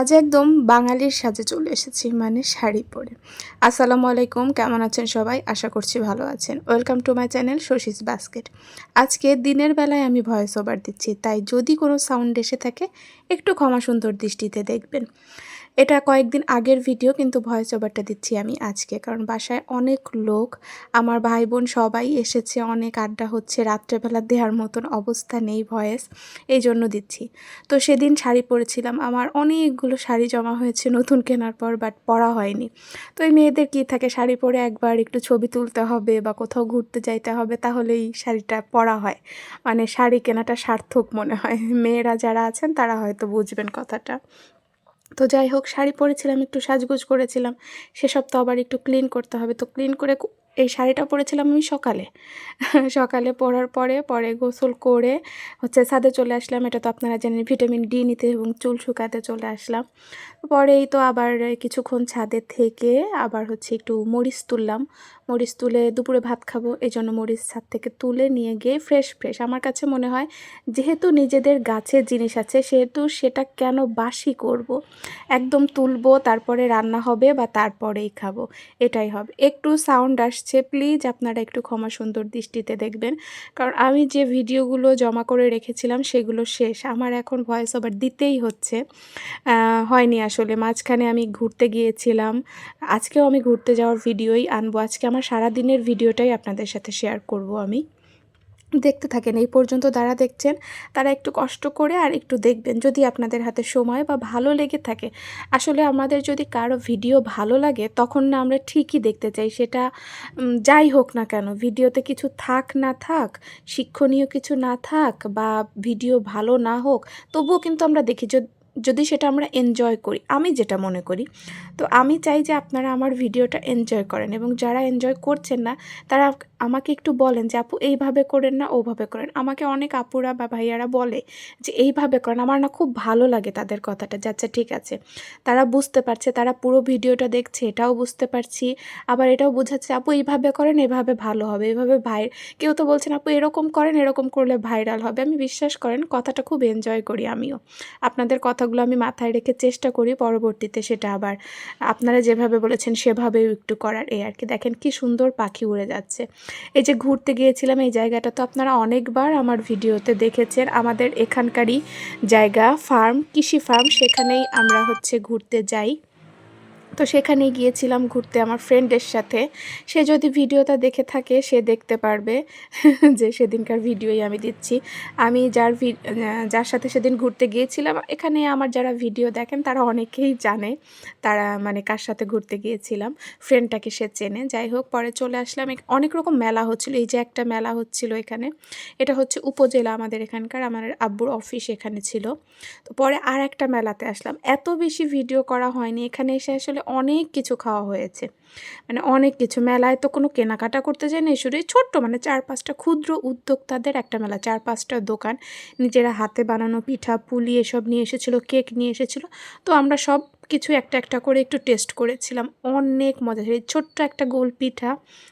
আজ একদম বাঙালির সাজে চলে এসেছি, মানে শাড়ি পরে। আসসালামু আলাইকুম, কেমন আছেন সবাই? আশা করছি ভালো আছেন। Welcome to my channel Shashi's basket. আজকে দিনের বেলায় আমি ভয়েস ওভার দিচ্ছি, তাই যদি কোনো সাউন্ড এসে থাকে একটু ক্ষমা সুন্দর দৃষ্টিতে দেখবেন। এটা কয়েকদিন আগের ভিডিও, কিন্তু ভয়েস ওভারটা দিচ্ছি আমি আজকে, কারণ বাসায় অনেক লোক, আমার ভাই বোন সবাই এসেছে, অনেক আড্ডা হচ্ছে, রাত্রেবেলা দেওয়ার মতন অবস্থা নেই ভয়েস, এই জন্য দিচ্ছি। তো সেদিন শাড়ি পরেছিলাম, আমার অনেকগুলো শাড়ি জমা হয়েছে নতুন কেনার পর, বাট পরা হয়নি। তো এই মেয়েদের কী থাকে, শাড়ি পরে একবার একটু ছবি তুলতে হবে বা কোথাও ঘুরতে যাইতে হবে, তাহলেই শাড়িটা পরা হয়, মানে শাড়ি কেনাটা সার্থক মনে হয়। মেয়েরা যারা আছেন তারা হয়তো বুঝবেন কথাটা। তো যাই হোক, শাড়ি পরেছিলাম, একটু সাজগোজ করেছিলাম, সেসব তো আবার একটু ক্লিন করতে হবে। তো ক্লিন করে এই শাড়িটা পরেছিলাম আমি সকালে। সকালে পরার পরে গোসল করে ছাদে চলে আসলাম। এটা তো আপনারা জানেন, ভিটামিন ডি নিতে এবং চুল শুকাতে চলে আসলাম। পরেই তো আবার কিছুক্ষণ ছাদে থেকে আবার একটু মরিচ তুললাম। মরিচ তুলে দুপুরে ভাত খাবো, এজন্য মরিচ ছাদ থেকে তুলে নিয়ে গিয়ে ফ্রেশ আমার কাছে মনে হয়, যেহেতু নিজেদের গাছের জিনিস আছে সেহেতু সেটা কেন বাসি করব। একদম তুলবো, তারপরে রান্না হবে বা তারপরেই খাবো, এটাই হবে। একটু সাউন্ড আসছে, প্লিজ আপনারা একটু ক্ষমা সুন্দর দৃষ্টিতে দেখবেন, কারণ আমি যে ভিডিওগুলো জমা করে রেখেছিলাম সেগুলো শেষ, আমার এখন ভয়েস ওভার দিতেই হচ্ছে। হয়নি আসলে, মাঝখানে আমি ঘুরতে গিয়েছিলাম। আজকেও আমি ঘুরতে যাওয়ার ভিডিওই আনবো, আজকে আমার সারাদিনের ভিডিওটাই আপনাদের সাথে শেয়ার করব আমি। দেখতে থাকেন, এই পর্যন্ত যারা দেখছেন তারা একটু কষ্ট করে আর একটু দেখবেন, যদি আপনাদের হাতে সময় বা ভালো লেগে থাকে। আসলে আমাদের যদি কারো ভিডিও ভালো লাগে তখন না আমরা ঠিকই দেখতে চাই, সেটা যাই হোক না কেন, ভিডিওতে কিছু থাক না থাক, শিক্ষণীয় কিছু না থাক বা ভিডিও ভালো না হোক, তবুও কিন্তু আমরা দেখি, যদি সেটা আমরা এনজয় করি, আমি যেটা মনে করি। তো আমি চাই যে আপনারা আমার ভিডিওটা এনজয় করেন, এবং যারা এনজয় করছেন না তারা আমাকে একটু বলেন যে আপু এইভাবে করেন না, ওভাবে করেন। আমাকে অনেক আপুরা বা ভাইয়ারা বলে যে এইভাবে করেন, আমার না খুব ভালো লাগে তাদের কথাটা, যে আচ্ছা ঠিক আছে, তারা বুঝতে পারছে, তারা পুরো ভিডিওটা দেখছে, এটাও বুঝতে পারছি, আবার এটাও বোঝাচ্ছে আপু এইভাবে করেন, এভাবে ভালো হবে, এভাবে কেউ তো বলছেন আপু এরকম করেন, এরকম করলে ভাইরাল হবে। আমি বিশ্বাস করেন কথাটা খুব এনজয় করি আমিও, আপনাদের কথাগুলো আমি মাথায় রেখে চেষ্টা করি পরবর্তীতে সেটা আবার আপনারা যেভাবে বলেছেন সেভাবেও একটু করার, এই আর কি। দেখেন কি সুন্দর পাখি উড়ে যাচ্ছে। এই যে ঘুরতে গিয়েছিলাম, এই জায়গাটা তো আপনারা অনেকবার আমার ভিডিওতে দেখেছেন, আমাদের এখানকারই জায়গা, ফার্ম, কৃষি ফার্ম, সেখানেই আমরা ঘুরতে যাই। তো সেখানে গিয়েছিলাম ঘুরতে আমার ফ্রেন্ডের সাথে। সে যদি ভিডিওটা দেখে থাকে সে দেখতে পারবে যে সেদিনকার ভিডিওই আমি দিচ্ছি। আমি যার সাথে সেদিন ঘুরতে গিয়েছিলাম, এখানে আমার যারা ভিডিও দেখেন তারা অনেকেই জানে, তারা মানে কার সাথে ঘুরতে গিয়েছিলাম, ফ্রেন্ডটাকে সে চেনে। যাই হোক, পরে চলে আসলাম। অনেক রকম মেলা হচ্ছিল, এই যে একটা মেলা হচ্ছিল এখানে, এটা উপজেলা আমাদের এখানকার, আমার আব্বুর অফিস এখানে ছিল। তো পরে আর একটা মেলাতে আসলাম, এত বেশি ভিডিও করা হয়নি। এখানে এসে আসলে অনেক কিছু খাওয়া হয়েছে, মানে অনেক কিছু। মেলায় তো কোনো কেনাকাটা করতে যাই না, শুধু ছোট্ট মানে 4-5টা ক্ষুদ্র উদ্যোক্তাদের একটা মেলা, 4-5টা দোকান, নিজেরা হাতে বানানো পিঠা পুলি এসব নিয়ে এসেছিলো, কেক নিয়ে এসেছিলো। তো আমরা সব কিছু একটা একটা করে একটু টেস্ট করেছিলাম, অনেক মজা। এই ছোট্ট একটা গোল পিঠা,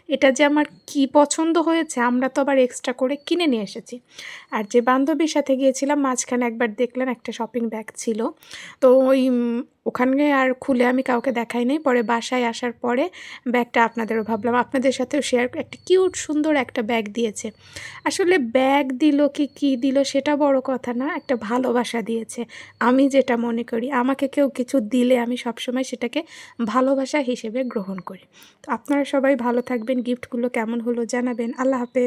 এটা যে আমার কি পছন্দ হয়েছে, আমরা তো আবার এক্সট্রা করে কিনে নিয়ে এসেছি। আর যে বান্ধবীর সাথে গিয়েছিলাম, মাঝখানে একবার দেখলেন একটা শপিং ব্যাগ ছিল, তো ওখানে আর খুলে আমি কাউকে দেখাই নাই। পরে বাসায় আসার পরে ব্যাগটা আপনাদেরও ভাবলাম আপনাদের সাথেও শেয়ার, একটা কিউট সুন্দর একটা ব্যাগ দিয়েছে। আসলে ব্যাগ দিল কি কী দিল সেটা বড় কথা না, একটা ভালোবাসা দিয়েছে। আমি যেটা মনে করি, আমাকে কেউ কিছু দিলে আমি সবসময় সেটাকে ভালোবাসা হিসেবে গ্রহণ করি। তো আপনারা সবাই ভালো থাকবেন, গিফটগুলো কেমন হলো জানাবেন। আল্লাহ হাফেজ।